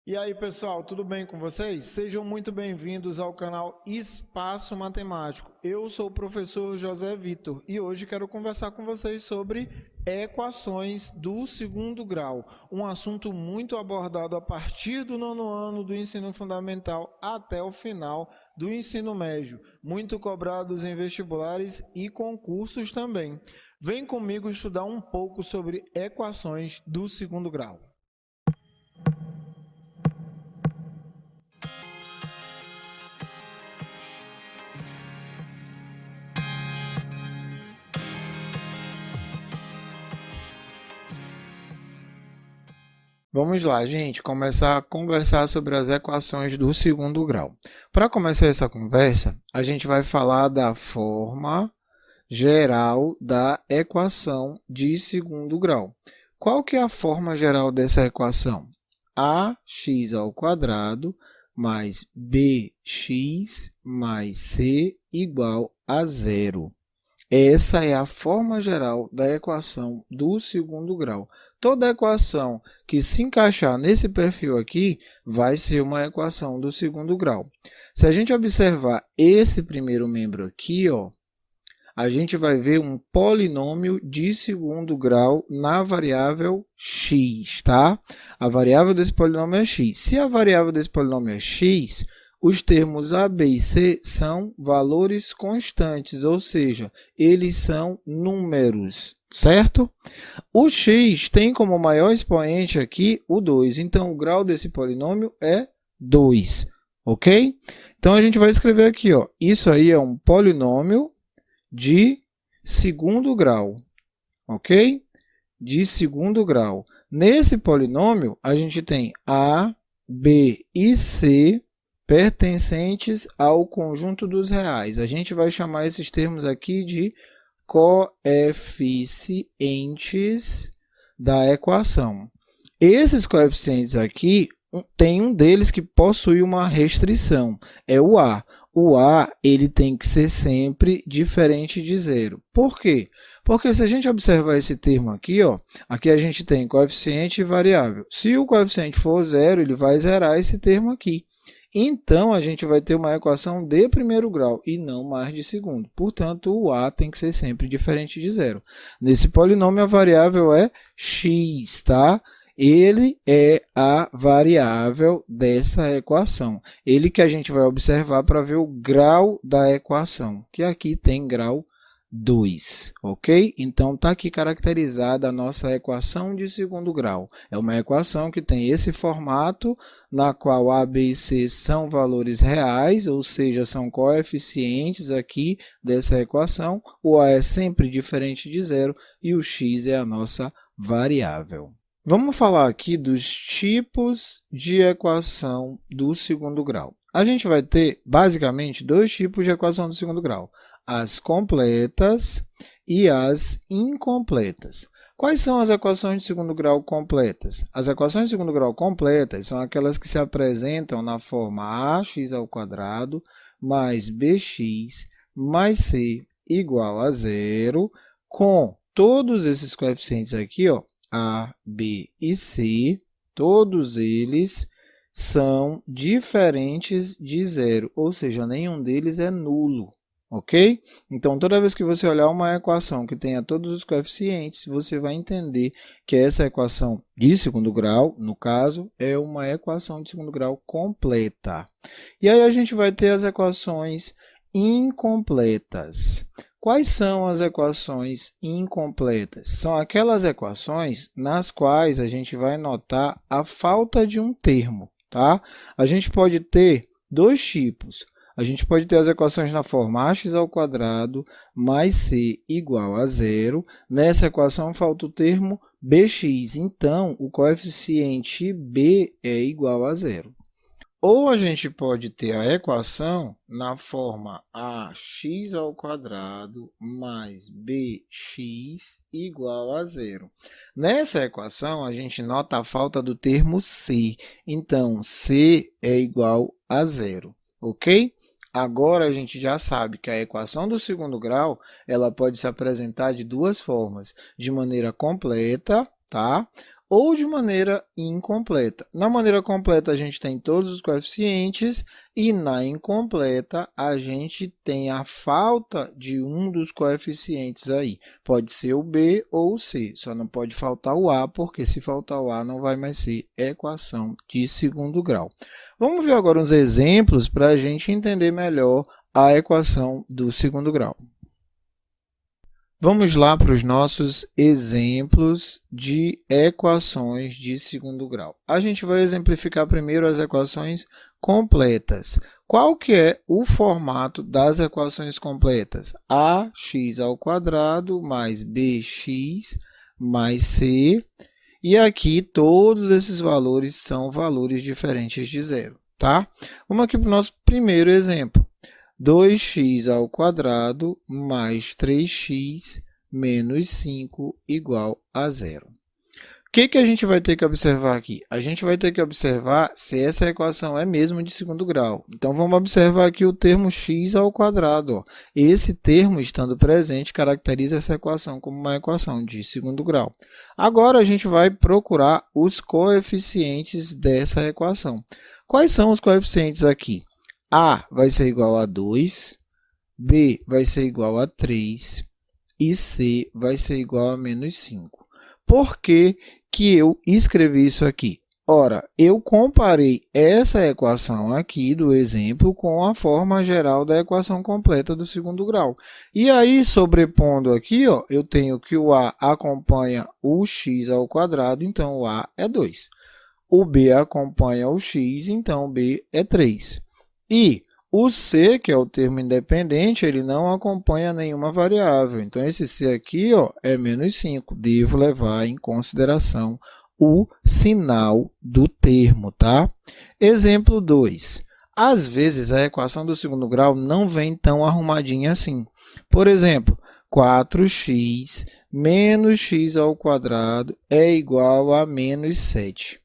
E aí, pessoal, tudo bem com vocês? Sejam muito bem-vindos ao canal Espaço Matemático. Eu sou o professor José Vitor e hoje quero conversar com vocês sobre equações do segundo grau, um assunto muito abordado a partir do nono ano do ensino fundamental até o final do ensino médio, muito cobrados em vestibulares e concursos também. Vem comigo estudar um pouco sobre equações do segundo grau. Vamos lá, gente, começar a conversar sobre as equações do segundo grau. Para começar essa conversa, a gente vai falar da forma geral da equação de segundo grau. Qual que é a forma geral dessa equação? Ax ao quadrado mais bx mais c igual a zero. Essa é a forma geral da equação do segundo grau. Toda equação que se encaixar nesse perfil aqui vai ser uma equação do segundo grau. Se a gente observar esse primeiro membro aqui, a gente vai ver um polinômio de segundo grau na variável x, tá? A variável desse polinômio é x. Se a variável desse polinômio é x, os termos a, b e c são valores constantes, ou seja, eles são números, certo? O x tem como maior expoente aqui o 2, então o grau desse polinômio é 2, ok? Então a gente vai escrever aqui, isso aí é um polinômio de segundo grau, ok? De segundo grau. Nesse polinômio, a gente tem a, b e c pertencentes ao conjunto dos reais. A gente vai chamar esses termos aqui de coeficientes da equação. Esses coeficientes aqui, tem um deles que possui uma restrição, é o a. O a ele tem que ser sempre diferente de zero. Por quê? Porque se a gente observar esse termo aqui, aqui a gente tem coeficiente e variável. Se o coeficiente for zero, ele vai zerar esse termo aqui. Então, a gente vai ter uma equação de primeiro grau e não mais de segundo. Portanto, o a tem que ser sempre diferente de zero. Nesse polinômio, a variável é x, tá? Ele é a variável dessa equação. Ele que a gente vai observar para ver o grau da equação, que aqui tem grau 2, ok? Então, está aqui caracterizada a nossa equação de segundo grau. É uma equação que tem esse formato, na qual a, b e c são valores reais, ou seja, são coeficientes aqui dessa equação. O a é sempre diferente de zero e o x é a nossa variável. Vamos falar aqui dos tipos de equação do segundo grau. A gente vai ter, basicamente, dois tipos de equação do segundo grau: as completas e as incompletas. Quais são as equações de segundo grau completas? As equações de segundo grau completas são aquelas que se apresentam na forma ax ao quadrado mais bx mais c igual a zero, com todos esses coeficientes aqui, a, b e c, todos eles são diferentes de zero, ou seja, nenhum deles é nulo. Ok? Então, toda vez que você olhar uma equação que tenha todos os coeficientes, você vai entender que essa equação de segundo grau, no caso, é uma equação de segundo grau completa. E aí a gente vai ter as equações incompletas. Quais são as equações incompletas? São aquelas equações nas quais a gente vai notar a falta de um termo, tá? A gente pode ter dois tipos. A gente pode ter as equações na forma ax ao quadrado mais c igual a zero. Nessa equação falta o termo bx, então o coeficiente b é igual a zero. Ou a gente pode ter a equação na forma ax ao quadrado mais bx igual a zero. Nessa equação, a gente nota a falta do termo c. Então, c é igual a zero, ok? Agora, a gente já sabe que a equação do segundo grau ela pode se apresentar de duas formas: de maneira completa, tá? ou de maneira incompleta. Na maneira completa, a gente tem todos os coeficientes e na incompleta, a gente tem a falta de um dos coeficientes aí. Pode ser o B ou o C, só não pode faltar o A, porque se faltar o A, não vai mais ser equação de segundo grau. Vamos ver agora uns exemplos para a gente entender melhor a equação do segundo grau. Vamos lá para os nossos exemplos de equações de segundo grau. A gente vai exemplificar primeiro as equações completas. Qual que é o formato das equações completas? Ax² mais bx mais c. E aqui todos esses valores são valores diferentes de zero, tá? Vamos aqui para o nosso primeiro exemplo. 2x² mais 3x menos 5 igual a zero. O que a gente vai ter que observar aqui? A gente vai ter que observar se essa equação é mesmo de segundo grau. Então, vamos observar aqui o termo x². Ó. Esse termo, estando presente, caracteriza essa equação como uma equação de segundo grau. Agora, a gente vai procurar os coeficientes dessa equação. Quais são os coeficientes aqui? A vai ser igual a 2, B vai ser igual a 3 e C vai ser igual a menos 5. Por que eu escrevi isso aqui? Ora, eu comparei essa equação aqui do exemplo com a forma geral da equação completa do segundo grau. E aí, sobrepondo aqui, ó, eu tenho que o A acompanha o x², então o A é 2. O B acompanha o x, então o B é 3. E o C, que é o termo independente, ele não acompanha nenhuma variável. Então, esse C aqui ó, é menos 5. Devo levar em consideração o sinal do termo, tá? Exemplo 2. Às vezes, a equação do segundo grau não vem tão arrumadinha assim. Por exemplo, 4x menos x² é igual a menos 7.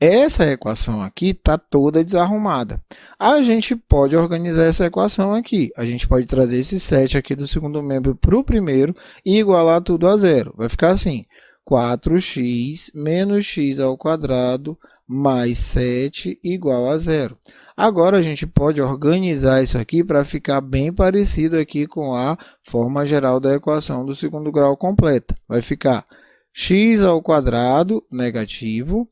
Essa equação aqui está toda desarrumada. A gente pode organizar essa equação aqui. A gente pode trazer esse 7 aqui do segundo membro para o primeiro e igualar tudo a zero. Vai ficar assim, 4x menos x² mais 7 igual a zero. Agora, a gente pode organizar isso aqui para ficar bem parecido aqui com a forma geral da equação do segundo grau completa. Vai ficar x² negativo,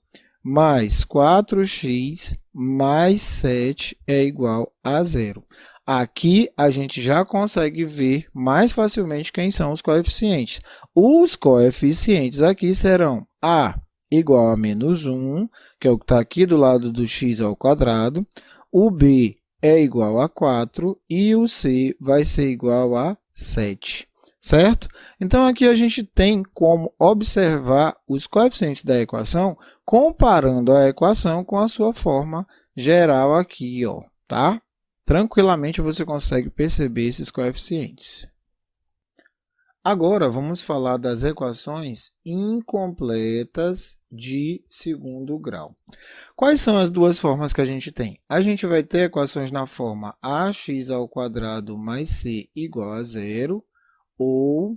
mais 4x mais 7 é igual a zero. Aqui a gente já consegue ver mais facilmente quem são os coeficientes. Os coeficientes aqui serão A igual a menos 1, que é o que está aqui do lado do x², o B é igual a 4 e o C vai ser igual a 7. Certo? Então, aqui a gente tem como observar os coeficientes da equação comparando a equação com a sua forma geral aqui, ó, tá? Tranquilamente você consegue perceber esses coeficientes. Agora, vamos falar das equações incompletas de segundo grau. Quais são as duas formas que a gente tem? A gente vai ter equações na forma ax² mais c igual a zero, ou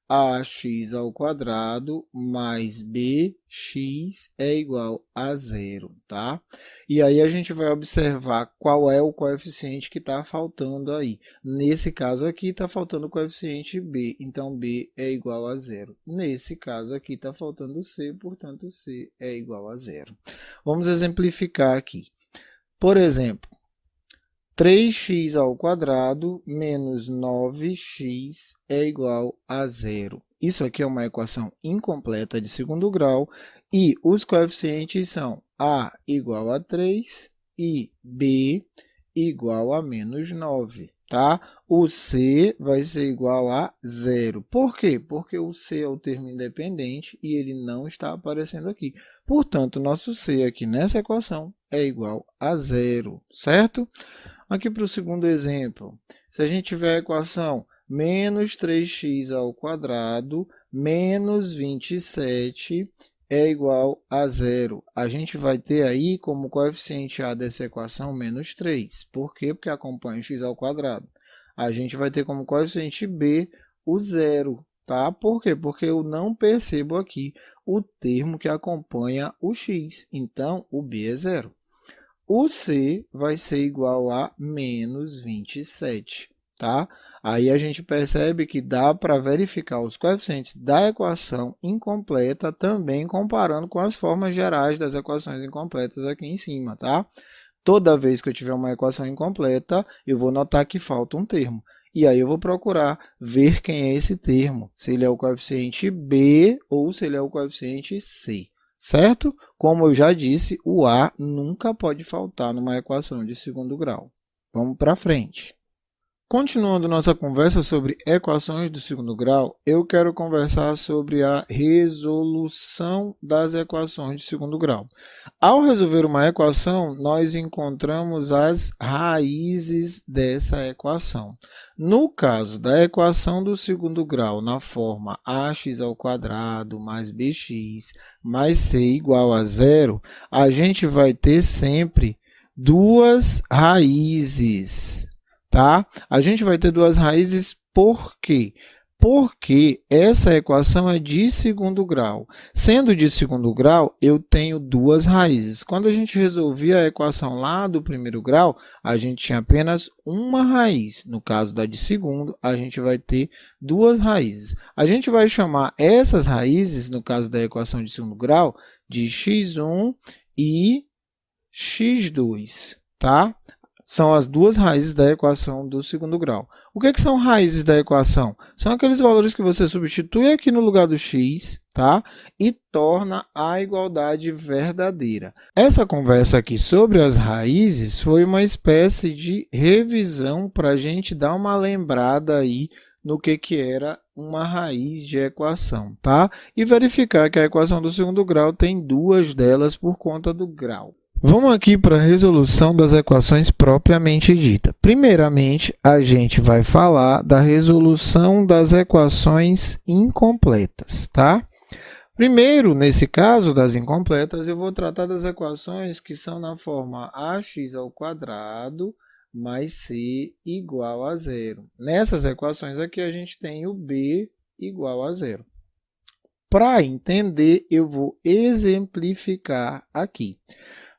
ax² mais bx é igual a zero, tá? E aí a gente vai observar qual é o coeficiente que está faltando aí. Nesse caso aqui está faltando o coeficiente b, então b é igual a zero. Nesse caso aqui está faltando c, portanto c é igual a zero. Vamos exemplificar aqui. Por exemplo, 3x² menos 9x é igual a zero. Isso aqui é uma equação incompleta de segundo grau e os coeficientes são a igual a 3 e b igual a menos 9. Tá? O c vai ser igual a zero. Por quê? Porque o c é o termo independente e ele não está aparecendo aqui. Portanto, nosso c aqui nessa equação é igual a zero, certo? Aqui para o segundo exemplo, se a gente tiver a equação menos 3x² menos 27 é igual a zero. A gente vai ter aí como coeficiente A dessa equação menos 3. Por quê? Porque acompanha o x². A gente vai ter como coeficiente B o zero. Tá? Por quê? Porque eu não percebo aqui o termo que acompanha o x. Então, o b é zero. O c vai ser igual a menos 27. Tá? Aí a gente percebe que dá para verificar os coeficientes da equação incompleta também comparando com as formas gerais das equações incompletas aqui em cima. Tá? Toda vez que eu tiver uma equação incompleta, eu vou notar que falta um termo. E aí eu vou procurar ver quem é esse termo, se ele é o coeficiente b ou se ele é o coeficiente c. Certo? Como eu já disse, o a nunca pode faltar numa equação de segundo grau. Vamos para frente. Continuando nossa conversa sobre equações do segundo grau, eu quero conversar sobre a resolução das equações de segundo grau. Ao resolver uma equação, nós encontramos as raízes dessa equação. No caso da equação do segundo grau, na forma ax² mais bx mais c igual a zero, a gente vai ter sempre duas raízes. Tá? A gente vai ter duas raízes por quê? Porque essa equação é de segundo grau. Sendo de segundo grau, eu tenho duas raízes. Quando a gente resolvia a equação lá do primeiro grau, a gente tinha apenas uma raiz. No caso da de segundo, a gente vai ter duas raízes. A gente vai chamar essas raízes, no caso da equação de segundo grau, de x1 e x2. Tá? São as duas raízes da equação do segundo grau. O que são raízes da equação? São aqueles valores que você substitui aqui no lugar do x, tá? E torna a igualdade verdadeira. Essa conversa aqui sobre as raízes foi uma espécie de revisão para a gente dar uma lembrada aí no que era uma raiz de equação, tá? E verificar que a equação do segundo grau tem duas delas por conta do grau. Vamos aqui para a resolução das equações propriamente dita. Primeiramente, a gente vai falar da resolução das equações incompletas, tá? Primeiro, nesse caso das incompletas, eu vou tratar das equações que são na forma ax² mais c igual a zero. Nessas equações aqui, a gente tem o b igual a zero. Para entender, eu vou exemplificar aqui.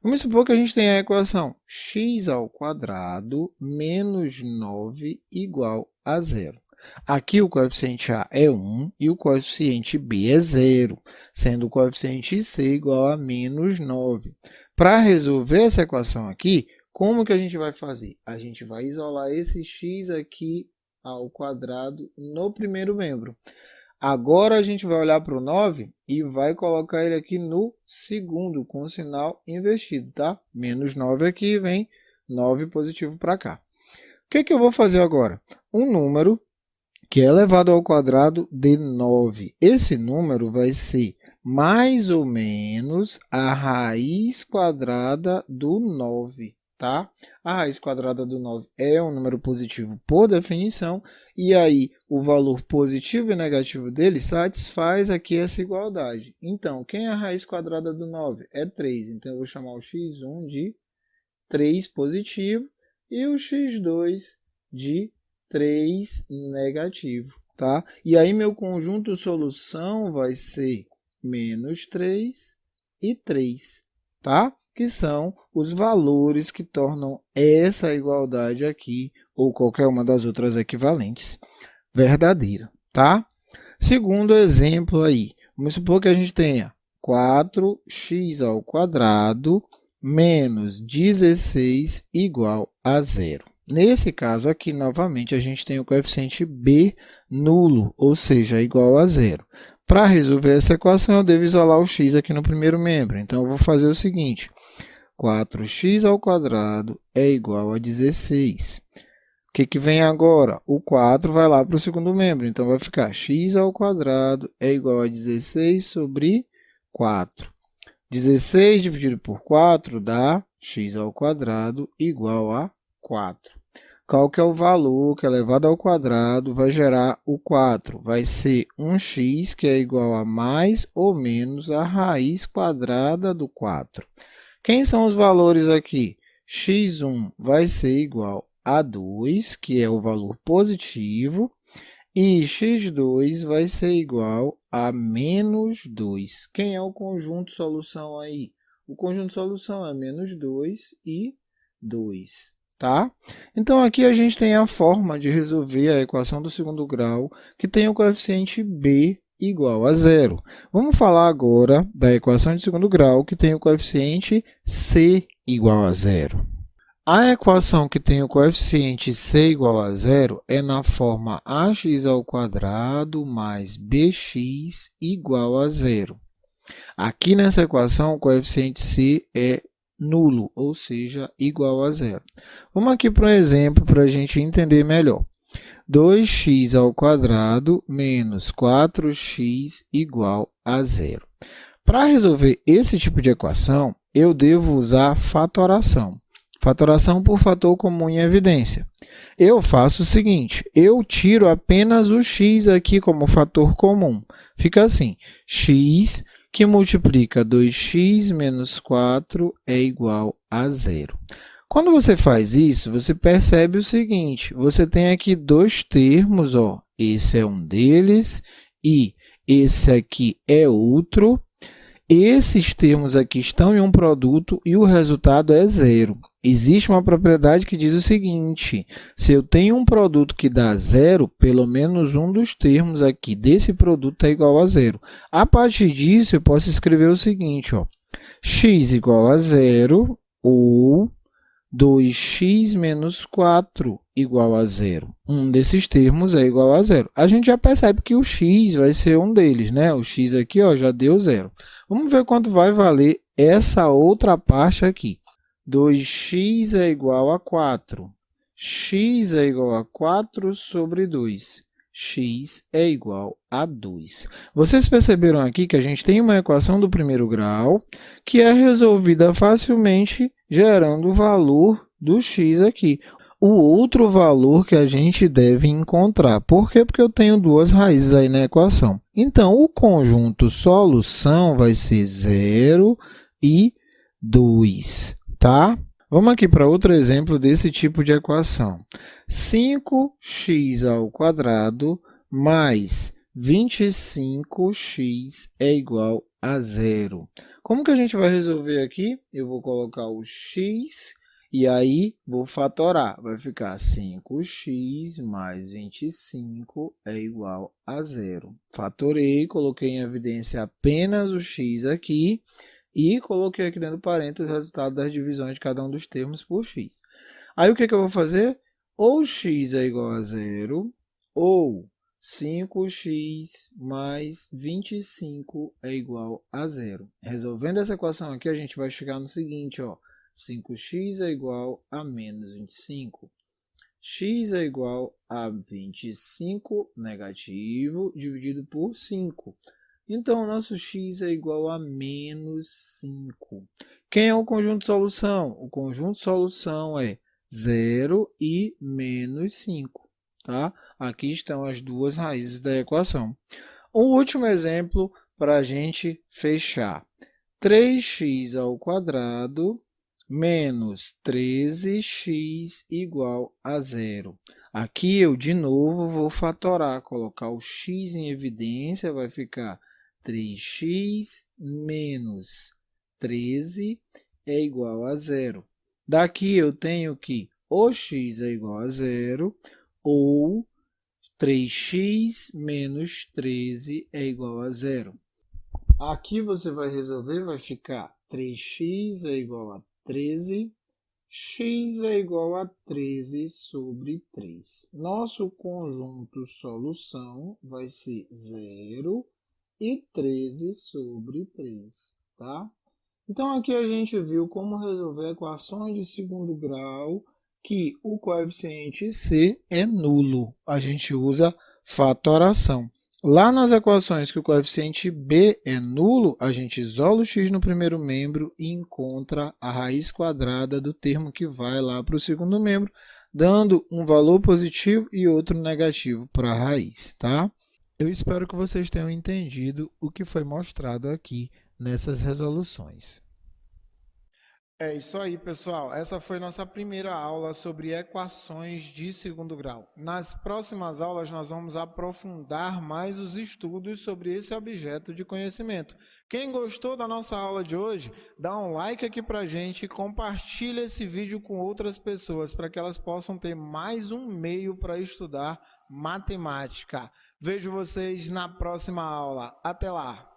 Vamos supor que a gente tem a equação x² menos 9 igual a zero. Aqui o coeficiente a é 1 e o coeficiente b é zero, sendo o coeficiente c igual a menos 9. Para resolver essa equação aqui, como que a gente vai fazer? A gente vai isolar esse x aqui ao quadrado no primeiro membro. Agora a gente vai olhar para o 9 e vai colocar ele aqui no segundo, com o sinal invertido, tá? Menos 9 aqui, vem 9 positivo para cá. O que eu vou fazer agora? Um número que é elevado ao quadrado de 9. Esse número vai ser mais ou menos a raiz quadrada do 9. Tá? A raiz quadrada do 9 é um número positivo por definição, e aí o valor positivo e negativo dele satisfaz aqui essa igualdade. Então, quem é a raiz quadrada do 9? É 3. Então, eu vou chamar o x1 de 3 positivo e o x2 de 3 negativo. Tá? E aí, meu conjunto solução vai ser menos 3 e 3. Tá? Que são os valores que tornam essa igualdade aqui, ou qualquer uma das outras equivalentes, verdadeira, tá? Segundo exemplo aí, vamos supor que a gente tenha 4x² menos 16 igual a zero. Nesse caso aqui, novamente, a gente tem o coeficiente b nulo, ou seja, igual a zero. Para resolver essa equação, eu devo isolar o x aqui no primeiro membro. Então, eu vou fazer o seguinte: 4x² é igual a 16. O que vem agora? O 4 vai lá para o segundo membro. Então, vai ficar x² é igual a 16 sobre 4. 16 dividido por 4 dá x² igual a 4. Qual que é o valor que elevado ao quadrado vai gerar o 4? Vai ser um x, que é igual a mais ou menos a raiz quadrada do 4. Quem são os valores aqui? x1 vai ser igual a 2, que é o valor positivo, E x2 vai ser igual a menos 2. Quem é o conjunto solução aí? O conjunto solução é menos 2 e 2, tá? Então, aqui a gente tem a forma de resolver a equação do segundo grau, que tem o coeficiente b igual a zero. Vamos falar agora da equação de segundo grau, que tem o coeficiente c igual a zero. A equação que tem o coeficiente c igual a zero é na forma ax ao quadrado mais bx igual a zero. Aqui nessa equação, o coeficiente c é nulo, ou seja, igual a zero. Vamos aqui para um exemplo para a gente entender melhor. 2x ao quadrado menos 4x igual a zero. Para resolver esse tipo de equação, eu devo usar fatoração. Fatoração por fator comum em evidência. Eu faço o seguinte, eu tiro apenas o x aqui como fator comum. Fica assim, x que multiplica 2x menos 4 é igual a zero. Quando você faz isso, você percebe o seguinte, você tem aqui dois termos, ó, esse é um deles e esse aqui é outro. Esses termos aqui estão em um produto e o resultado é zero. Existe uma propriedade que diz o seguinte, se eu tenho um produto que dá zero, pelo menos um dos termos aqui desse produto é igual a zero. A partir disso, eu posso escrever o seguinte, ó, x igual a zero ou 2x menos 4 igual a zero. Um desses termos é igual a zero. A gente já percebe que o x vai ser um deles, né? O x aqui ó, já deu zero. Vamos ver quanto vai valer essa outra parte aqui. 2x é igual a 4. X é igual a 4 sobre 2. X é igual a 2. Vocês perceberam aqui que a gente tem uma equação do primeiro grau que é resolvida facilmente gerando o valor do x aqui. O outro valor que a gente deve encontrar. Por quê? Porque eu tenho duas raízes aí na equação. Então, o conjunto solução vai ser 0 e 2, tá? Vamos aqui para outro exemplo desse tipo de equação. 5x ao quadrado mais 25x é igual a zero. Como que a gente vai resolver aqui? Eu vou colocar o x e aí vou fatorar. Vai ficar 5x mais 25 é igual a zero. Fatorei, coloquei em evidência apenas o x aqui e coloquei aqui dentro do parênteses o resultado das divisões de cada um dos termos por x. Aí o que eu vou fazer? Ou x é igual a zero, ou 5x mais 25 é igual a zero. Resolvendo essa equação aqui, a gente vai chegar no seguinte, ó, 5x é igual a menos 25. X é igual a 25 negativo dividido por 5. Então, o nosso x é igual a menos 5. Quem é o conjunto de solução? O conjunto de solução é 0 e menos 5. Tá? Aqui estão as duas raízes da equação. O último exemplo para a gente fechar. 3x ao quadrado menos 13x igual a zero. Aqui eu, de novo, vou fatorar, colocar o x em evidência, vai ficar 3x menos 13 é igual a zero. Daqui eu tenho que ou x é igual a zero ou 3x menos 13 é igual a zero. Aqui você vai resolver, vai ficar 3x é igual a 13, x é igual a 13 sobre 3. Nosso conjunto solução vai ser 0 e 13 sobre 3, tá? Então, aqui a gente viu como resolver equações de segundo grau que o coeficiente c é nulo. A gente usa fatoração. Lá nas equações que o coeficiente b é nulo, a gente isola o x no primeiro membro e encontra a raiz quadrada do termo que vai lá para o segundo membro, dando um valor positivo e outro negativo para a raiz, tá? Eu espero que vocês tenham entendido o que foi mostrado aqui nessas resoluções. É isso aí, pessoal. Essa foi nossa primeira aula sobre equações de segundo grau. Nas próximas aulas, nós vamos aprofundar mais os estudos sobre esse objeto de conhecimento. Quem gostou da nossa aula de hoje, dá um like aqui pra gente e compartilha esse vídeo com outras pessoas para que elas possam ter mais um meio para estudar matemática. Vejo vocês na próxima aula. Até lá!